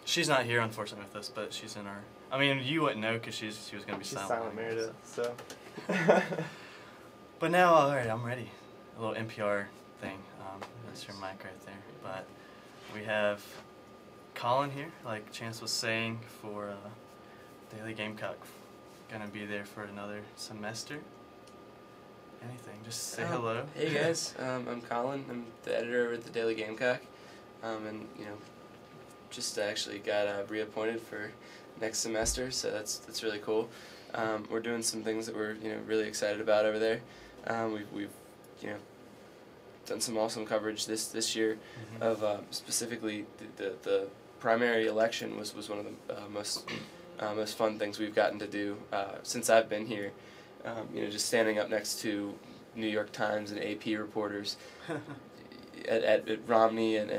She's not here, unfortunately, with us, but she's in our... I mean, you wouldn't know because she was going to be silent. Silent Meredith, so... But now, all right, I'm ready. A little NPR thing. That's your mic right there. But we have Colin here, like Chance was saying, for Daily Gamecock. Gonna be there for another semester. Anything, just say hello. Hey guys, I'm Colin. I'm the editor over at the Daily Gamecock, and just actually got reappointed for next semester, so that's really cool. We're doing some things that we're really excited about over there. We've done some awesome coverage this year of specifically the primary election was one of the most fun things we've gotten to do since I've been here. Just standing up next to New York Times and AP reporters at Romney and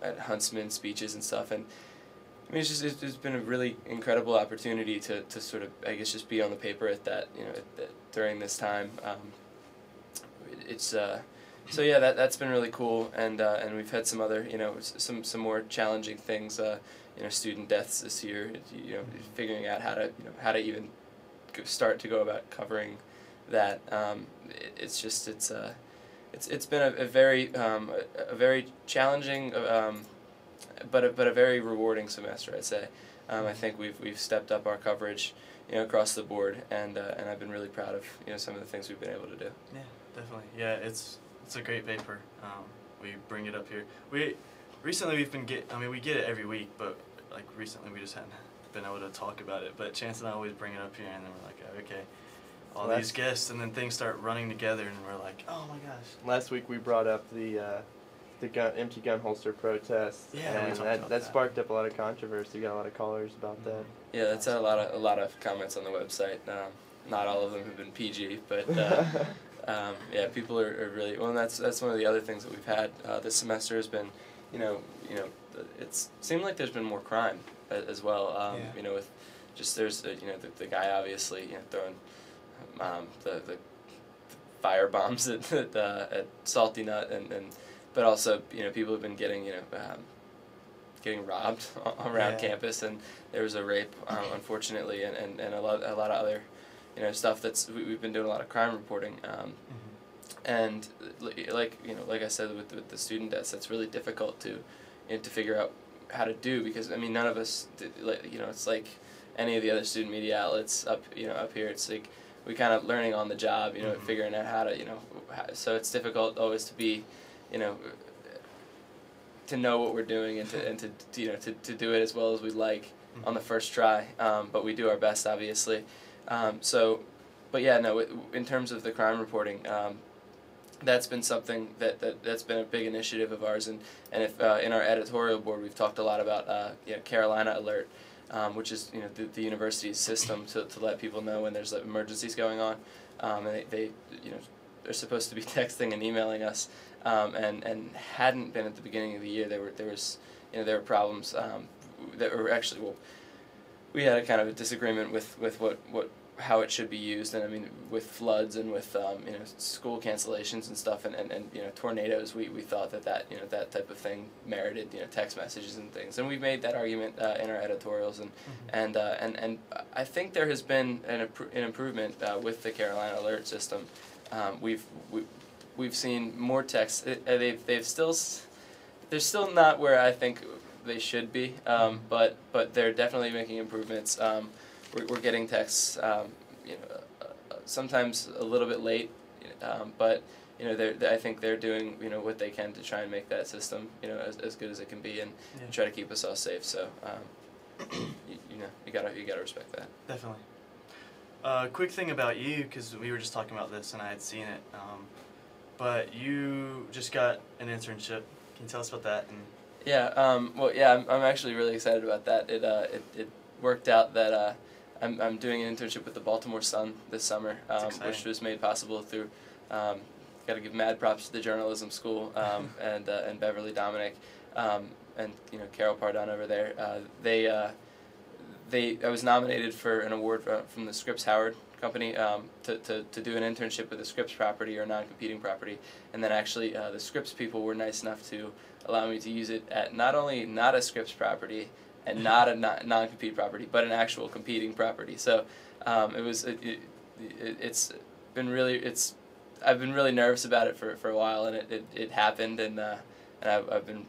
at Huntsman speeches and stuff, and I mean it's been a really incredible opportunity to sort of, I guess, just be on the paper at that during this time. So yeah, that's been really cool, and we've had some other some more challenging things, student deaths this year, figuring out how to even start to go about covering that. It's been a very challenging but a very rewarding semester, I'd say. I think we've stepped up our coverage across the board, and I've been really proud of some of the things we've been able to do. Yeah, definitely. Yeah, it's a great paper. We bring it up here. Recently we've been we get it every week, but like recently we just hadn't been able to talk about it. But Chance and I always bring it up here, and then we're like, oh, okay, all these guests, and then things start running together, and we're like, oh my gosh. Last week we brought up the empty gun holster protest, and that sparked up a lot of controversy. We got a lot of callers about that. Yeah, that's had a lot of comments on the website. Not all of them have been PG, but yeah, people are really well. And that's one of the other things that we've had this semester has been, it's seemed like there's been more crime as well. With just there's the guy obviously throwing the fire bombs at Salty Nut, and but also people have been getting getting robbed around campus, and there was a rape unfortunately, and a lot of other stuff that's we've been doing a lot of crime reporting, and like I said with the student deaths, that's really difficult to figure out how to do, because I mean none of us it's like any of the other student media outlets up here, it's like we kind of learning on the job, figuring out how to so it's difficult always to be to know what we're doing and to do it as well as we like on the first try, but we do our best obviously. But yeah, no, in terms of the crime reporting, that's been something that's been a big initiative of ours, and if in our editorial board we've talked a lot about Carolina Alert, which is the university's system to let people know when there's emergencies going on, and they're supposed to be texting and emailing us, and hadn't been at the beginning of the year. There were problems that were actually, well, we had a kind of a disagreement with how it should be used, and I mean with floods and with school cancellations and stuff, and tornadoes, we thought that that type of thing merited text messages and things, and we've made that argument in our editorials, and I think there has been an improvement with the Carolina Alert system. We've seen more texts. They're still not where I think they should be, but they're definitely making improvements. We're getting texts, sometimes a little bit late, but I think they're doing what they can to try and make that system as good as it can be, and try to keep us all safe. So you gotta respect that. Definitely. Quick thing about you, because we were just talking about this and I had seen it, but you just got an internship. Can you tell us about that? And I'm actually really excited about that. It worked out that I'm doing an internship with the Baltimore Sun this summer, which was made possible through. Got to give mad props to the journalism school and Beverly Dominic and Carol Pardon over there. I was nominated for an award from the Scripps Howard Company to do an internship with a Scripps property or non-competing property, and then actually the Scripps people were nice enough to allow me to use it at not only not a Scripps property, and not a non-compete property, but an actual competing property. So it's been really I've been really nervous about it for a while, and it happened, and I've been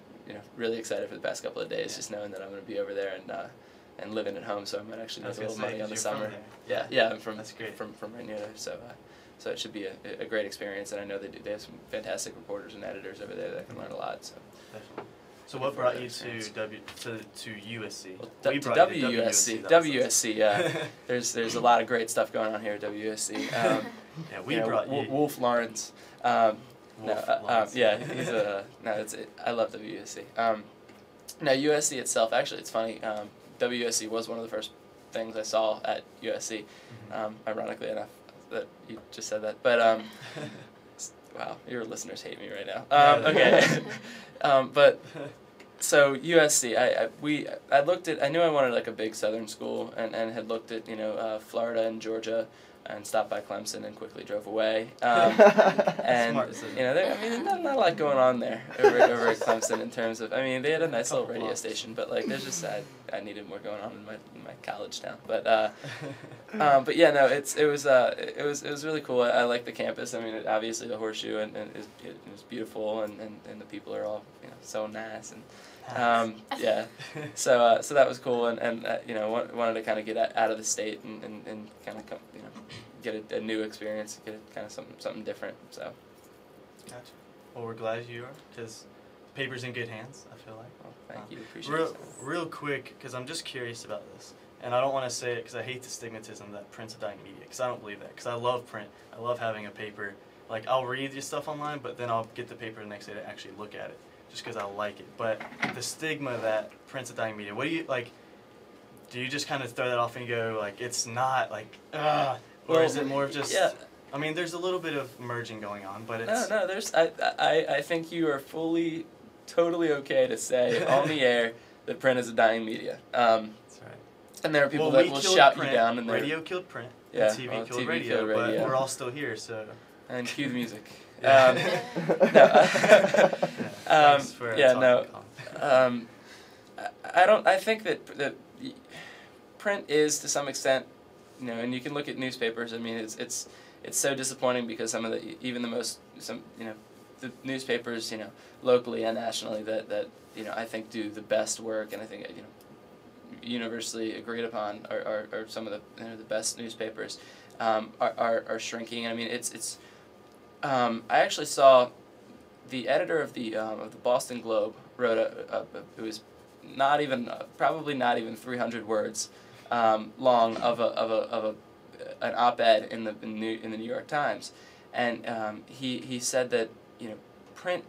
really excited for the past couple of days, just knowing that I'm going to be over there and living at home, so I might actually make a little money on the summer. Yeah, I'm from right near there, so it should be a great experience, and I know they have some fantastic reporters and editors over there that can learn a lot. So. Definitely. So what brought you to USC? Well, to WUSC. WUSC. There's a lot of great stuff going on here at WUSC. Yeah, we brought you. Wolf Lawrence. Lawrence. Yeah, he's I love WUSC. Now USC itself, actually, it's funny. WUSC was one of the first things I saw at USC. Ironically enough, that you just said that, but wow, your listeners hate me right now. Okay, but so USC, I looked at, I knew I wanted like a big Southern school, and had looked at Florida and Georgia, and stopped by Clemson and quickly drove away. And there's not a lot going on there over at Clemson in terms of, they had a nice little radio station, but like there's just I needed more going on in my college town. But yeah, no, it was really cool. I like the campus. Obviously the Horseshoe and it was beautiful, and the people are all so nice, and yeah, so that was cool, and wanted to kind of get out of the state and kind of come, get a new experience, get kind of something different. So. Gotcha. Well, we're glad you are, because the paper's in good hands, I feel like. Well, thank you. Appreciate it. Real quick, because I'm just curious about this, and I don't want to say it because I hate the stigmatism that print's a dying media, because I don't believe that, because I love print. I love having a paper. Like, I'll read your stuff online, but then I'll get the paper the next day to actually look at it, just because I like it. But the stigma that print's a dying media, what do you, like, do you just kind of throw that off and go, like, it's not, like, or is it more of just, there's a little bit of merging going on, but it's... No, I think you are totally okay to say on the air that print is a dying media. That's right. And there are people that will shout you down. And radio killed print, yeah, and TV killed radio, but we're all still here, so... And cue the music. I think that print is, to some extent, and you can look at newspapers. It's so disappointing because the newspapers, locally and nationally that I think do the best work, and I think universally agreed upon are some of the best newspapers, are shrinking. I actually saw the editor of the Boston Globe wrote it was probably not even 300 words long of an op-ed in the New York Times, and he said that print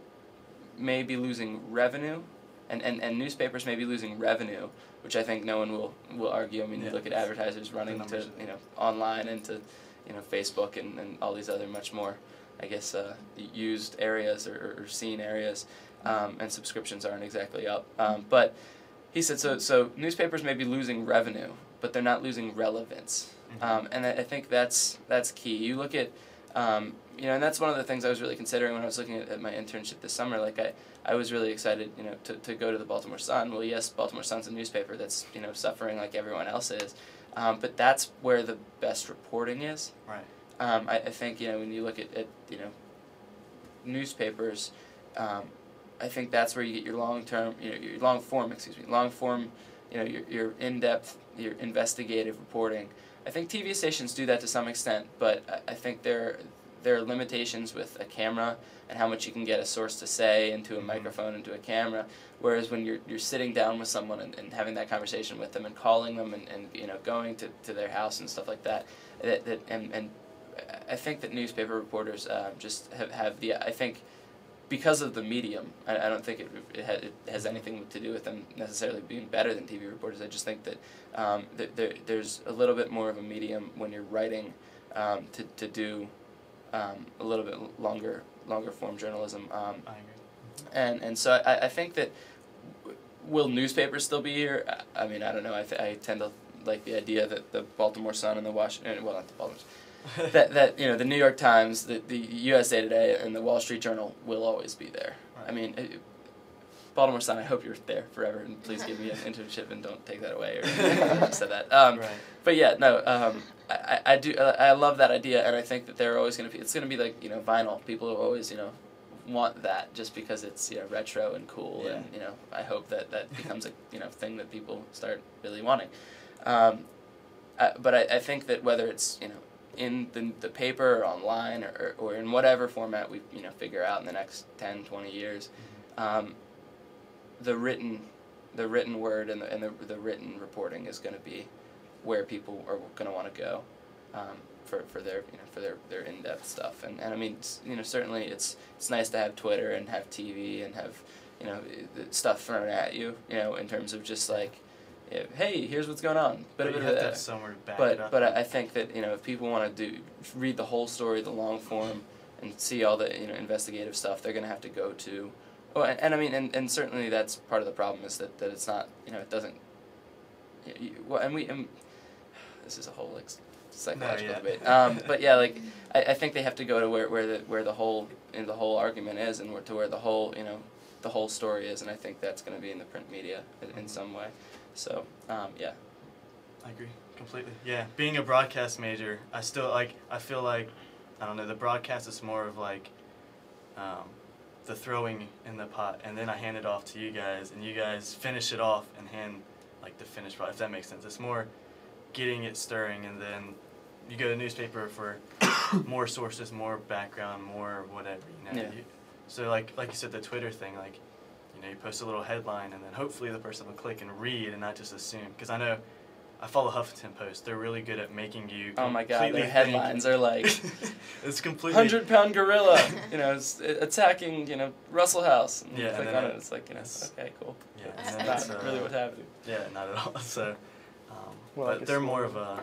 may be losing revenue, and newspapers may be losing revenue, which I think no one will argue. You look at advertisers running to online and to Facebook and all these other much more, I guess, used areas or seen areas, and subscriptions aren't exactly up. But he said so newspapers may be losing revenue, but they're not losing relevance. And I think that's key. You look at, and that's one of the things I was really considering when I was looking at my internship this summer. Like I was really excited, to go to the Baltimore Sun. Well, yes, Baltimore Sun's a newspaper that's, suffering like everyone else is, but that's where the best reporting is. Right. I think, when you look at newspapers, I think that's where you get your long-form, your in-depth, your investigative reporting. I think TV stations do that to some extent, but I think there are limitations with a camera and how much you can get a source to say into a microphone, into a camera, whereas when you're sitting down with someone and having that conversation with them and calling them and going to their house and stuff like that, and I think that newspaper reporters just have I think because of the medium, I don't think it has anything to do with them necessarily being better than TV reporters. I just think that there's a little bit more of a medium when you're writing to do a little bit longer form journalism. I agree. And so I think that will newspapers still be here? I don't know. I tend to like the idea that the Baltimore Sun and the Washington, well, not the Baltimore Sun, that the New York Times, the USA Today, and the Wall Street Journal will always be there. Right. Baltimore Sun, I hope you're there forever, and please give me an internship and don't take that away. Or I just said that. Right. But yeah, no, I do. I love that idea, and I think that they're always going to be. It's going to be like vinyl. People will always want that just because it's retro and cool, Yeah. and I hope that becomes a thing that people start really wanting. But I think that whether it's in the paper or online or in whatever format we figure out in the next 10, 20 years, the written word and the written reporting is going to be where people are going to want to go for their in-depth stuff. And I mean, certainly it's nice to have Twitter and have TV and have stuff thrown at you, in terms of just like, hey, here's what's going on. But you have to have somewhere to back it up. But I think that if people want to read the whole story, the long form, and see all the investigative stuff, they're going to have to go to. Oh, and I mean, and certainly that's part of the problem is that it's not it doesn't. This is a whole psychological debate. But yeah, like I think they have to go to where the whole argument is and to where the whole the whole story is, and I think that's going to be in the print media in some way. So, yeah. I agree completely. Yeah, being a broadcast major, I feel like, I don't know, the broadcast is more of like the throwing in the pot, and then I hand it off to you guys, and you guys finish it off and hand like the finished product, if that makes sense. It's more getting it stirring, and then you go to the newspaper for more sources, more background, more whatever, Yeah. So like you said, the Twitter thing, like, you post a little headline, and then hopefully the person will click and read and not just assume. Because I know, I follow Huffington Post. They're really good at making you Oh my God, their headlines are like, it's completely 100-pound gorilla, attacking, Russell House. And Yeah, click and on then it. It's like, okay, cool. Yeah, That's and then not it's, really what's happening. Yeah, not at all. So, Well, but like they're a more of small- a,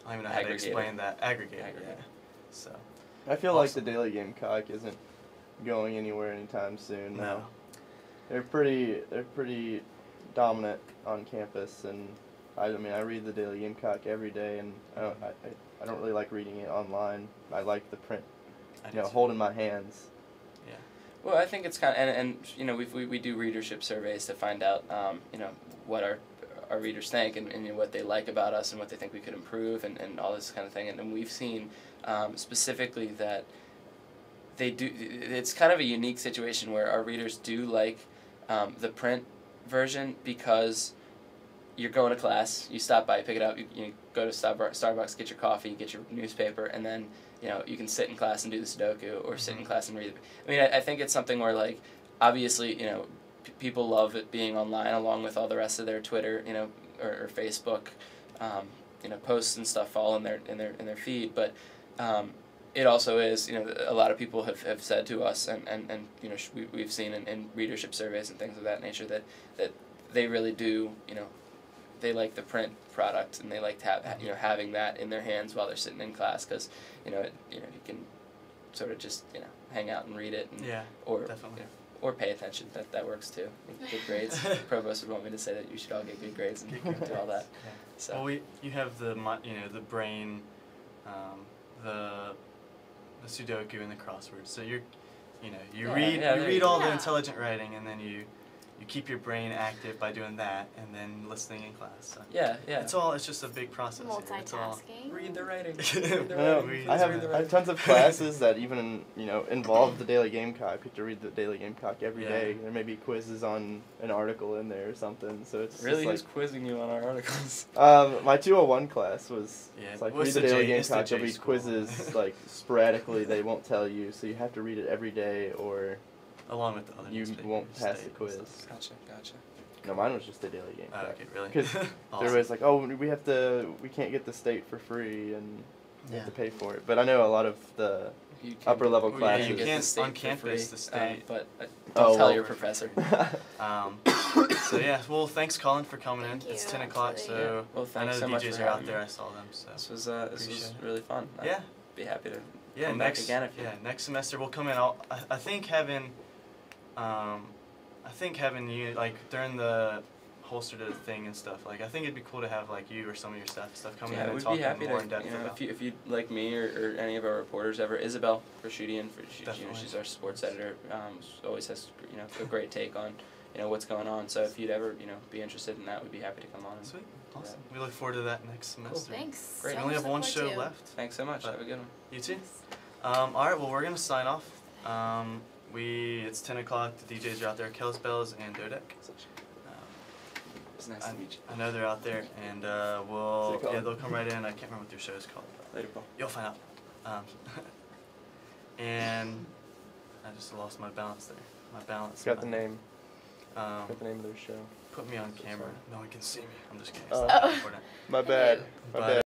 I don't even know how to Aggregator. explain that. Aggregator. Aggregator. Yeah. So. I feel like the Awesome. Daily Gamecock isn't going anywhere anytime soon. No. They're pretty dominant on campus, and I read the Daily Gamecock every day, and I don't really like reading it online. I like the print, I do too. hold in my hands. Yeah. Well, I think it's kind of, and we do readership surveys to find out, what our readers think and what they like about us and what they think we could improve and all this kind of thing. And we've seen specifically that they do. It's kind of a unique situation where our readers do like the print version because you're going to class, you stop by, pick it up, you go to Starbucks, get your coffee, get your newspaper, and then you can sit in class and do the Sudoku or sit in class and read it. I mean, I think it's something where, like, obviously, people love it being online along with all the rest of their Twitter, or Facebook, posts and stuff all in their feed. But it also is, a lot of people have said to us, and we've seen in readership surveys and things of that nature that they really do, they like the print product and they like to have having that in their hands while they're sitting in class because you can sort of just hang out and read it and, Yeah. or Definitely. or pay attention. That works too. Good grades. Provost would want me to say that you should all get good grades and do all that. Yeah. So Well, you have the brain, the Sudoku and the crosswords. So you read all the Yeah. intelligent writing, and then you keep your brain active by doing that, and then listening in class. So yeah. it's just a big process. here. It's all Multitasking. Read the writing. Read the the I, writing. I have tons of classes that even involve the Daily Gamecock. I get to read the Daily Gamecock every Yeah. day. There may be quizzes on an article in there or something. So it's Really, just who's quizzing you on our articles? my 201 class was Yeah, it's like well, read it's the the Daily J- it's the Gamecock. There'll J be school. quizzes like sporadically. They won't tell you, so you have to read it every day, or Along with the other you newspapers, won't pass the state and quiz. stuff. Gotcha. No, mine was just the Daily Oh, Gamecock. okay, really? Because Awesome. everybody's like, oh, we can't get the state for free, and you Yeah. have to pay for it. But I know a lot of the You upper level Well, yeah, classes. you get can't the state on for campus, free, the state. but don't Oh, tell well. your professor. So yeah, well, thanks, Colin, for coming Thank in. It's you, 10 o'clock, absolutely. so Well, I thanks know so the much DJs for are out having there. me. I saw them. So This was Appreciate it. really fun. yeah, I'd be happy to yeah. come Next back again if you. next semester we'll come in. I think having you like during the holster to the thing and stuff. Like I think it'd be cool to have like you or some of your staff and stuff come in Yeah, and we'd talk be happy more to, in depth you know, about. if you'd like me or any of our reporters ever, Isabel Rashidian, you know, Definitely. she's our sports editor, always has, you know, a great take on, you know, what's going on. So if you'd ever, you know, be interested in that, we'd be happy to come on. And Sweet, do awesome. that. We look forward to that next semester. Thanks. Great. We So only much have one to show look forward left. Thanks so much. But Have a good one. You too. All right, well we're gonna sign off. It's 10 o'clock. The DJs are out there. Kells Bells and Dodek. It's nice to meet you. I know they're out there, and they'll come right in. I can't remember what their show is called. Later, Paul. You'll find out. And I just lost my balance there. My balance. Got the name. Um, Got the name of their show. Put me on camera. sorry. No one can see me. I'm just kidding. Oh. It's not important. My bad. My But, bad.